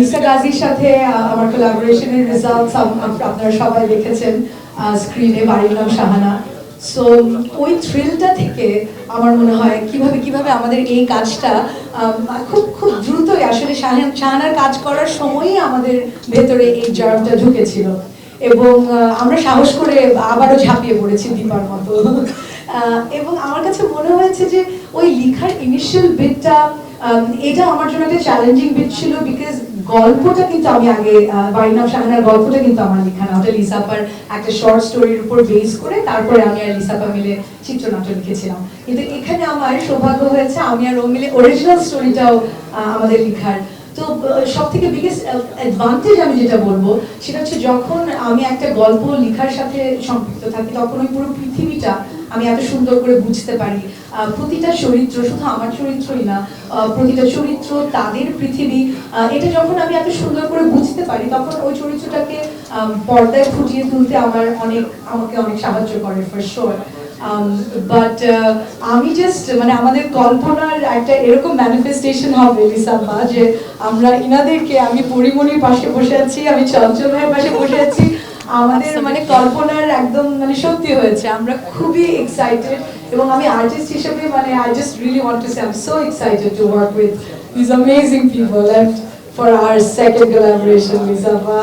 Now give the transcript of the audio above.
Lisa গাজীর সাথে আমার কোলাবোরেশনের রেজাল্টস আপনারা সবাই দেখেছেন স্ক্রিনে, বাড়ির নাম শাহানা। সো ওই থ্রিলটা থেকে আমার মনে হয় কিভাবে আমাদের এই কাজটা খুব দ্রুতই আসলে শাহানার কাজ করার সময়ই আমাদের ভেতরে এই জার্মটা ঢুকেছিল এবং আমরা সাহস করে আবারও ঝাঁপিয়ে পড়েছি দীপার মতো। এবং আমার কাছে মনে হয়েছে যে ওই লিখার ইনিশিয়াল বিটটা এটা আমার জন্য একটা চ্যালেঞ্জিং বিট ছিল, বিকজ গল্পটা কিন্তু আমি আগে বাড়ির নাম শাহানার গল্পটা কিন্তু আমার লেখা না, ওটা লিসাপার একটা শর্ট স্টোরির উপর বেস করে তারপরে আমি আর লিসাপা মিলে চিত্রনাট্য লিখেছিলাম। কিন্তু এখানে আমার সৌভাগ্য হয়েছে আমি আর ও মিলে অরিজিনাল স্টোরিটাও আমাদের লেখার। তো সব থেকে বিগেস্ট অ্যাডভান্টেজ আমি যেটা বলবো সেটা হচ্ছে যখন আমি একটা গল্প লেখার সাথে সম্পৃক্ত থাকি তখন ওই পুরো পৃথিবীটা আমি এত সুন্দর করে বুঝতে পারি। প্রতিটা চরিত্র, শুধু আমার চরিত্রই না, প্রতিটা চরিত্র তাদের পৃথিবী, এটা যখন আমি এত সুন্দর করে বুঝতে পারি তখন ওই চরিত্রটাকে পর্দায় ফুটিয়ে তুলতে আমাকে অনেক সাহায্য করে ফর শিওর। বাট আমি জাস্ট মানে আমাদের কল্পনার একটা এরকম ম্যানিফেস্টেশন হবে লিসাপা, যে আমরা ইনাদেরকে, আমি পরিমণির পাশে বসে আছি, আমি চঞ্চল ভাইয়ের পাশে বসে আছি, আমাদের মানে কল্পনার একদম মানে সত্যি হয়েছে। আমরা খুবই এক্সাইটেড এবং আমি আর্টিস্ট হিসেবে মানে I just really want to say I am so excited to work with this amazing people and for our second collaboration লিসাপা।